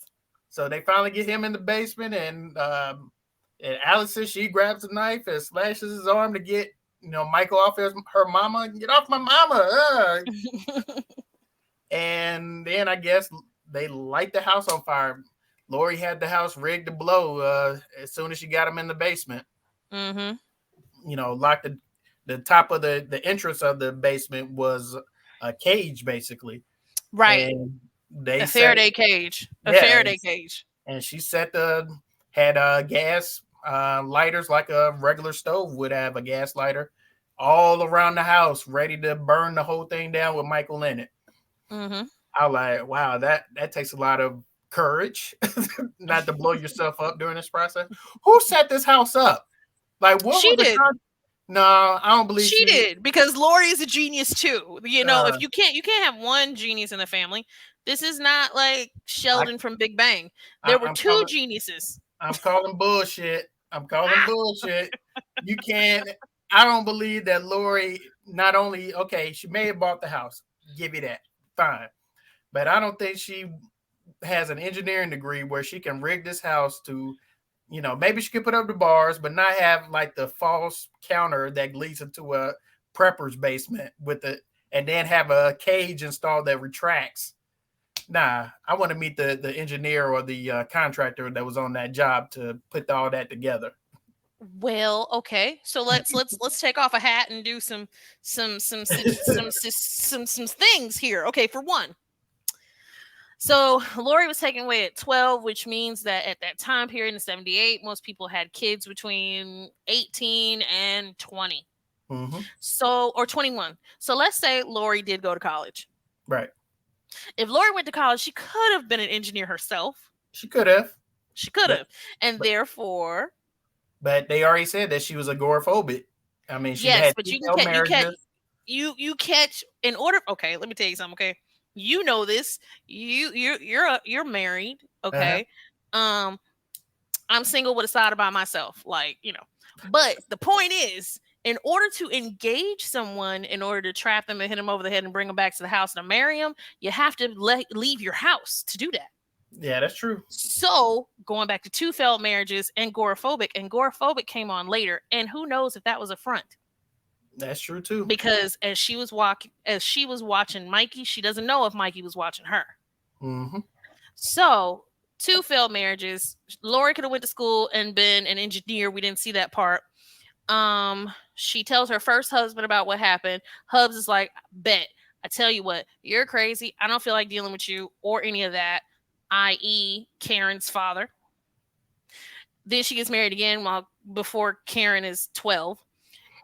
Speaker 1: so they finally get him in the basement, and Allison, she grabs a knife and slashes his arm to get Michael off her mama. Get off my mama! And then I guess they light the house on fire. Lori had the house rigged to blow as soon as she got him in the basement.
Speaker 2: Mm-hmm.
Speaker 1: Locked the top of the entrance of the basement was a cage basically,
Speaker 2: Right.
Speaker 1: and they
Speaker 2: A
Speaker 1: set
Speaker 2: Faraday cage. A
Speaker 1: yeah,
Speaker 2: Faraday cage.
Speaker 1: and she set had gas lighters like a regular stove would have a gas lighter all around the house, ready to burn the whole thing down with Michael in it.
Speaker 2: Mm-hmm.
Speaker 1: I was like, wow, that takes a lot of courage not to blow yourself up during this process. Who set this house up? Like, what
Speaker 2: She
Speaker 1: was the
Speaker 2: did.
Speaker 1: no, I don't believe
Speaker 2: She
Speaker 1: she.
Speaker 2: did, because Lori is a genius too.
Speaker 1: Uh,
Speaker 2: If you can't have one genius in the family. This is not like
Speaker 1: I,
Speaker 2: Sheldon from Big Bang.
Speaker 1: I
Speaker 2: There were
Speaker 1: I'm
Speaker 2: two
Speaker 1: calling
Speaker 2: geniuses.
Speaker 1: I'm calling bullshit. I'm calling bullshit. You can't. I don't believe that Lori not only okay, she may have bought the house. Give you that, fine, but I don't think she has an engineering degree where she can rig this house to, maybe she could put up the bars, but not have like the false counter that leads into a prepper's basement with it, and then have a cage installed that retracts. Nah, I want to meet the engineer or the contractor that was on that job to put all that together.
Speaker 2: Well, okay. So let's take off a hat and do some things here. Okay, for one. So Lori was taken away at 12, which means that at that time period in 78, most people had kids between 18 and 20.
Speaker 1: Mm-hmm.
Speaker 2: So, or 21. So let's say Lori did go to college.
Speaker 1: Right.
Speaker 2: If Lori went to college, she could have been an engineer herself.
Speaker 1: She could have,
Speaker 2: She could
Speaker 1: but
Speaker 2: have. And
Speaker 1: but
Speaker 2: therefore,
Speaker 1: but they already said that she was agoraphobic. I mean, she
Speaker 2: yes,
Speaker 1: had
Speaker 2: but
Speaker 1: two
Speaker 2: you can
Speaker 1: failed
Speaker 2: catch
Speaker 1: marriages.
Speaker 2: you catch in order. Okay, let me tell you something. Okay, you know this. You're married.
Speaker 1: Uh-huh.
Speaker 2: Okay, um, I'm single with a side about myself. But the point is, in order to engage someone, in order to trap them and hit them over the head and bring them back to the house and marry them, you have to leave your house to do that.
Speaker 1: Yeah, that's true.
Speaker 2: So going back to two failed marriages and agoraphobic came on later, and who knows if that was a front?
Speaker 1: That's true too.
Speaker 2: Because as she was watching Mikey, she doesn't know if Mikey was watching her.
Speaker 1: Mm-hmm.
Speaker 2: So two failed marriages. Lori could have went to school and been an engineer. We didn't see that part. She tells her first husband about what happened. Hubs is like, bet. I tell you what, you're crazy. I don't feel like dealing with you or any of that, i.e., Karen's father. Then she gets married again while before Karen is 12.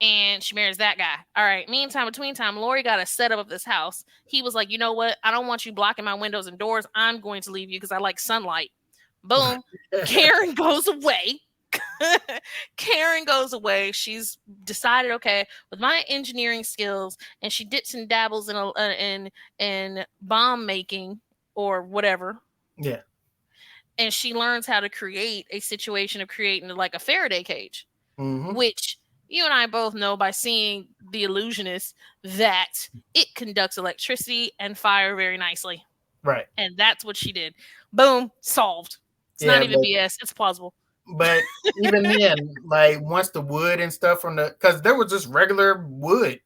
Speaker 2: And she marries that guy. All right. Meantime, between time, Lori got a setup of this house. He was like, you know what? I don't want you blocking my windows and doors. I'm going to leave you because I like sunlight. Boom. Karen goes away. Karen goes away. She's decided, okay, with my engineering skills, and she dips and dabbles in bomb making or whatever.
Speaker 1: Yeah.
Speaker 2: And she learns how to create a situation of creating like a Faraday cage,
Speaker 1: Mm-hmm.
Speaker 2: which you and I both know by seeing The Illusionist that it conducts electricity and fire very nicely.
Speaker 1: Right.
Speaker 2: And that's what she did. Boom, solved. It's not
Speaker 1: Yeah,
Speaker 2: even BS. It's plausible.
Speaker 1: but even then, like once the wood and stuff from because there was just regular wood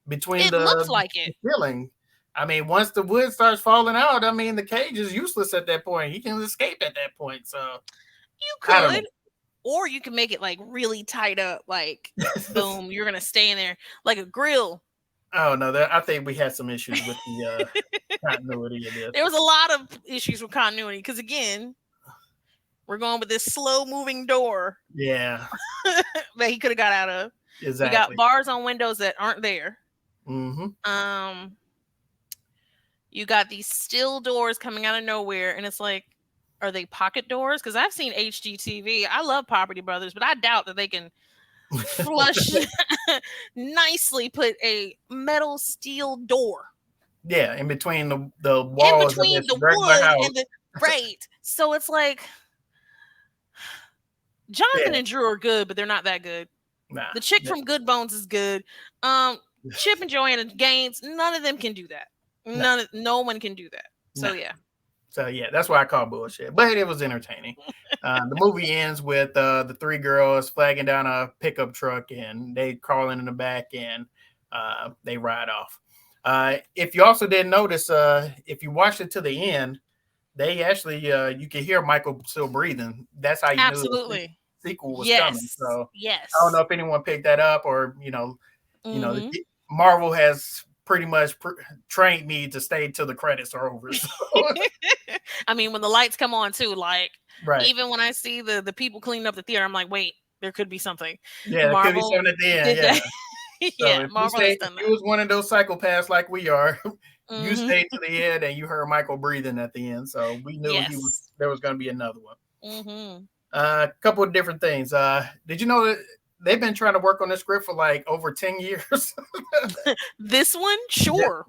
Speaker 1: between
Speaker 2: It looks
Speaker 1: the
Speaker 2: like it.
Speaker 1: ceiling. I mean, once the wood starts falling out, I mean, the cage is useless at that point. He can escape at that point. So
Speaker 2: You
Speaker 1: I don't know.
Speaker 2: could, or you can make it like really tight up, like boom, you're gonna stay in there like a grill.
Speaker 1: Oh no, I think we had some issues with the continuity of this.
Speaker 2: There was a lot of issues with continuity because again, we're going with this slow moving door
Speaker 1: Yeah,
Speaker 2: that he could have got out of. We got
Speaker 1: exactly.
Speaker 2: bars on windows that aren't there.
Speaker 1: Mm-hmm.
Speaker 2: You got these still doors coming out of nowhere, and it's like, are they pocket doors? Because I've seen HGTV. I love Property Brothers, but I doubt that they can flush nicely put a metal steel door
Speaker 1: Yeah, in between the
Speaker 2: in
Speaker 1: walls of
Speaker 2: between
Speaker 1: this
Speaker 2: the
Speaker 1: regular
Speaker 2: wood
Speaker 1: house.
Speaker 2: and the right. So it's like Jonathan
Speaker 1: Yeah,
Speaker 2: and Drew are good, but they're not that good.
Speaker 1: nah.
Speaker 2: The chick from Good Bones is good. Chip and Joanna Gaines, none of them can do that.
Speaker 1: No,
Speaker 2: No one can do that. So
Speaker 1: no.
Speaker 2: yeah.
Speaker 1: So yeah, that's why I call bullshit. But it was entertaining. The movie ends with the three girls flagging down a pickup truck, and they crawling in the back, and they ride off. If you also didn't notice, if you watched it to the end, they actually you could hear Michael still breathing. That's how you knew the
Speaker 2: Absolutely.
Speaker 1: sequel was coming.
Speaker 2: Yes.
Speaker 1: So I don't know
Speaker 2: Yes.
Speaker 1: if anyone picked that up, or
Speaker 2: Mm-hmm.
Speaker 1: Marvel has pretty much trained me to stay till the credits are over. So.
Speaker 2: I mean, when the lights come on too, like
Speaker 1: Right.
Speaker 2: even when I see the people cleaning up the theater, I'm like, wait, there could be something.
Speaker 1: Yeah, there could be
Speaker 2: Marvel
Speaker 1: something at the end.
Speaker 2: did
Speaker 1: Yeah.
Speaker 2: that.
Speaker 1: So
Speaker 2: Yeah,
Speaker 1: if
Speaker 2: Marvel has
Speaker 1: if
Speaker 2: done
Speaker 1: you
Speaker 2: that.
Speaker 1: was one of those psychopaths like we are, you
Speaker 2: Mm-hmm.
Speaker 1: stayed to the end and you heard Michael breathing at the end. So we knew
Speaker 2: Yes.
Speaker 1: there was going to be another one.
Speaker 2: Mm-hmm.
Speaker 1: A couple of different things. Did you know that they've been trying to work on this script for like over 10 years?
Speaker 2: This one,
Speaker 1: Yeah.
Speaker 2: sure.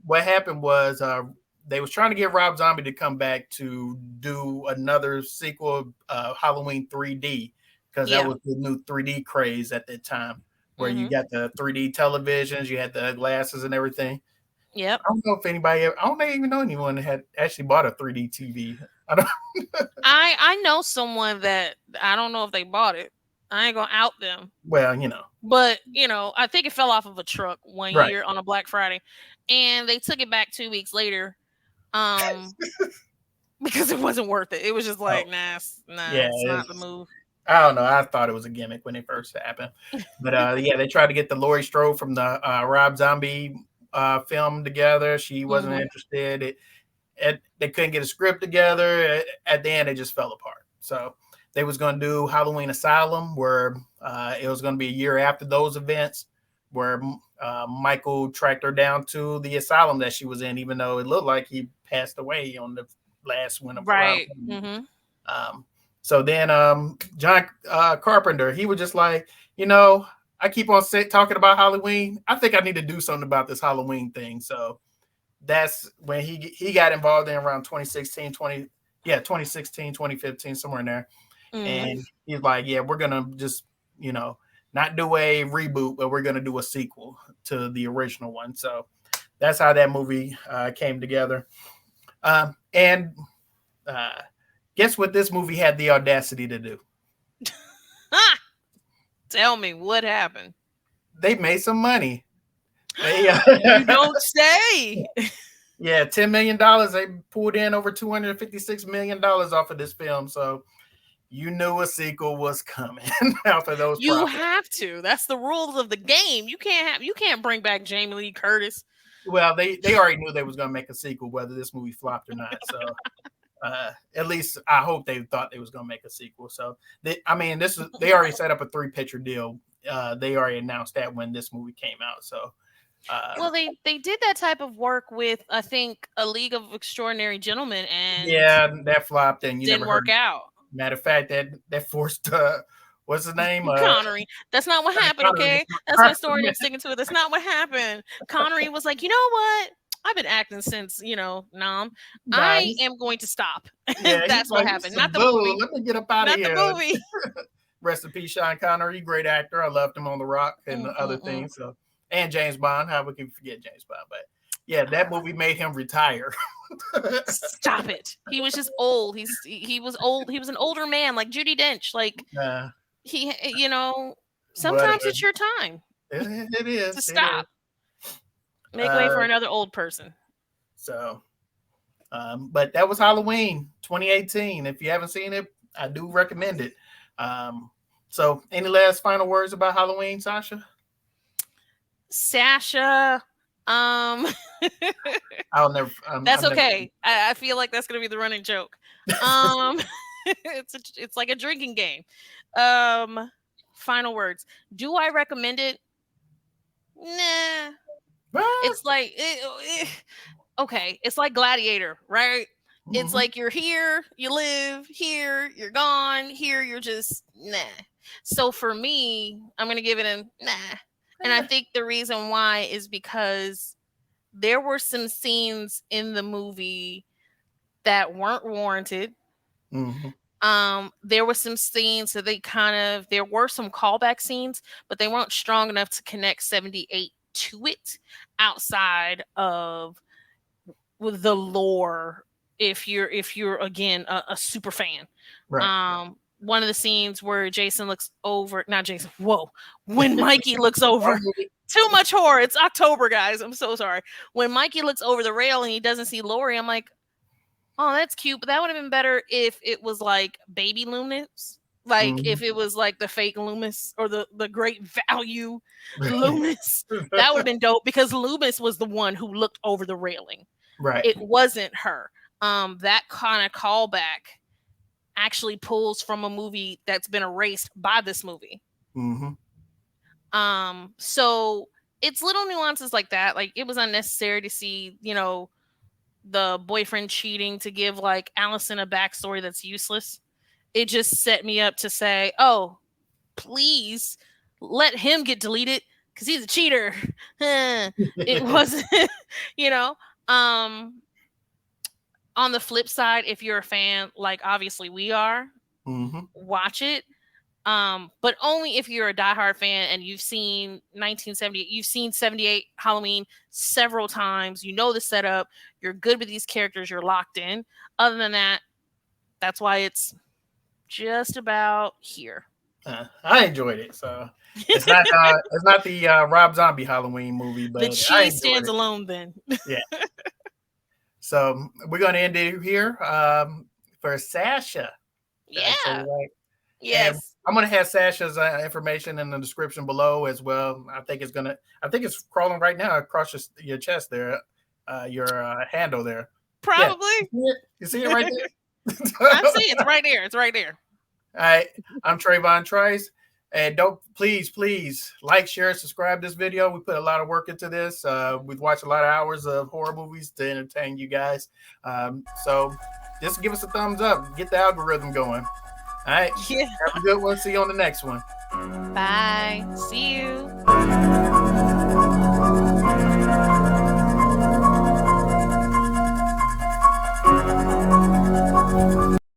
Speaker 1: What happened was they was trying to get Rob Zombie to come back to do another sequel, Halloween 3D, because that
Speaker 2: Yeah.
Speaker 1: was the new 3D craze at that time, where you
Speaker 2: Mm-hmm.
Speaker 1: got the 3D televisions, you had the glasses and everything.
Speaker 2: Yep.
Speaker 1: I don't know if anybody, I don't even know anyone that had actually bought a 3D TV. I don't.
Speaker 2: I know someone that I don't know if they bought it. I ain't gonna out them.
Speaker 1: Well,
Speaker 2: But I think it fell off of a truck one
Speaker 1: right.
Speaker 2: year on a Black Friday, and they took it back 2 weeks later, um, because it wasn't worth it. It was just
Speaker 1: Oh,
Speaker 2: like, nah,
Speaker 1: yeah.
Speaker 2: it's not the move.
Speaker 1: I don't know. I thought it was a gimmick when it first happened, but yeah, they tried to get the Laurie Strode from the Rob Zombie film together. She wasn't
Speaker 2: Mm-hmm.
Speaker 1: interested. They couldn't get a script together. At the end, it just fell apart. So they was going to do Halloween Asylum, where it was going to be a year after those events, where Michael tracked her down to the asylum that she was in, even though it looked like he passed away on the last one of
Speaker 2: Right.
Speaker 1: Halloween.
Speaker 2: Mm-hmm.
Speaker 1: Um, so then John Carpenter, he was just like, I keep on talking about Halloween. I think I need to do something about this Halloween thing. So that's when he got involved in around 2016, 2015, somewhere in there.
Speaker 2: Mm-hmm.
Speaker 1: And he's like, yeah, we're going to just, not do a reboot, but we're going to do a sequel to the original one. So that's how that movie came together. And guess what this movie had the audacity to do?
Speaker 2: Tell me what happened.
Speaker 1: They made some money.
Speaker 2: You don't say.
Speaker 1: Yeah, $10 million. They pulled in over $256 million off of this film. So you knew a sequel was coming after those
Speaker 2: You
Speaker 1: properties.
Speaker 2: have to. That's the rules of the game. You can't bring back Jamie Lee Curtis.
Speaker 1: Well, they already knew they was gonna make a sequel, whether this movie flopped or not. So at least I hope they thought they was gonna make a sequel. So they already set up a 3-picture deal. They already announced that when this movie came out. So
Speaker 2: Well, they did that type of work with, I think, A League of Extraordinary Gentlemen, and
Speaker 1: yeah, that flopped, and you
Speaker 2: didn't
Speaker 1: never heard.
Speaker 2: work out.
Speaker 1: Matter of fact, that forced what's his name?
Speaker 2: Connery. That's not what happened,
Speaker 1: Connery.
Speaker 2: okay? That's my story. I'm sticking to it. That's not what happened. Connery was like, you know what? I've been acting since, Nam.
Speaker 1: Nah,
Speaker 2: I am going to stop.
Speaker 1: yeah, he's
Speaker 2: That's what
Speaker 1: like,
Speaker 2: happened.
Speaker 1: some
Speaker 2: Not the
Speaker 1: boo.
Speaker 2: movie.
Speaker 1: Let me get up out of
Speaker 2: Not the
Speaker 1: here.
Speaker 2: movie.
Speaker 1: Rest in peace, Sean Connery, great actor. I loved him on The Rock and other things. So, and James Bond. How we can forget James Bond? But yeah, that movie made him retire.
Speaker 2: Stop it. He was just old. He was old. He was an older man, like Judi Dench. Like he, sometimes it's your time.
Speaker 1: It is
Speaker 2: to stop. Make way for another old person.
Speaker 1: So, but that was Halloween 2018. If you haven't seen it, I do recommend it. So, any last final words about Halloween, Sasha?
Speaker 2: Sasha,
Speaker 1: I'll never.
Speaker 2: that's okay. I feel like that's gonna be the running joke. It's like a drinking game. Final words. Do I recommend it? Nah.
Speaker 1: What?
Speaker 2: It's like okay. It's like Gladiator, right? Mm-hmm. It's like you're here, you live here, you're gone here, you're just nah. So for me, I'm gonna give it a nah. And I think the reason why is because there were some scenes in the movie that weren't warranted.
Speaker 1: Mm-hmm.
Speaker 2: There were some scenes that there were some callback scenes, but they weren't strong enough to connect 78 to it outside of with the lore. If you're again a super fan,
Speaker 1: right.
Speaker 2: One of the scenes where Jason looks over, not Jason, when Mikey looks over, too much horror. It's October, guys. I'm so sorry. When Mikey looks over the rail and he doesn't see Lori, I'm like, oh, that's cute. But that would have been better if it was like baby Loomis. Like if it was like the fake Loomis or the great value Loomis. That would have been dope because Loomis was the one who looked over the railing.
Speaker 1: Right.
Speaker 2: It wasn't her. That kind of callback actually pulls from a movie that's been erased by this movie.
Speaker 1: Mm-hmm.
Speaker 2: So it's little nuances like that. Like it was unnecessary to see, the boyfriend cheating to give like Allison a backstory that's useless. It just set me up to say, oh, please let him get deleted because he's a cheater. It wasn't, on the flip side, if you're a fan, like obviously we are, watch it. But only if you're a diehard fan and you've seen 1978, you've seen 78 Halloween several times, you know the setup, you're good with these characters, you're locked in. Other than that, that's why it's just about here.
Speaker 1: I enjoyed it, so it's not the Rob Zombie Halloween movie, but
Speaker 2: the cheese stands alone. Then,
Speaker 1: yeah. So we're gonna end it here for Sasha.
Speaker 2: Yeah.
Speaker 1: Right?
Speaker 2: Yes.
Speaker 1: And I'm gonna have Sasha's information in the description below as well. I think it's crawling right now across your chest there, your handle there.
Speaker 2: Probably.
Speaker 1: Yeah. You see it right there?
Speaker 2: I see it. It's right there. It's right there.
Speaker 1: All right. I'm Trayvon Trice. And don't please like, share, subscribe this video. We put a lot of work into this. We've watched a lot of hours of horror movies to entertain you guys. So just give us a thumbs up. Get the algorithm going. All right.
Speaker 2: Yeah.
Speaker 1: Have a good one. See you on the next one.
Speaker 2: Bye. See you.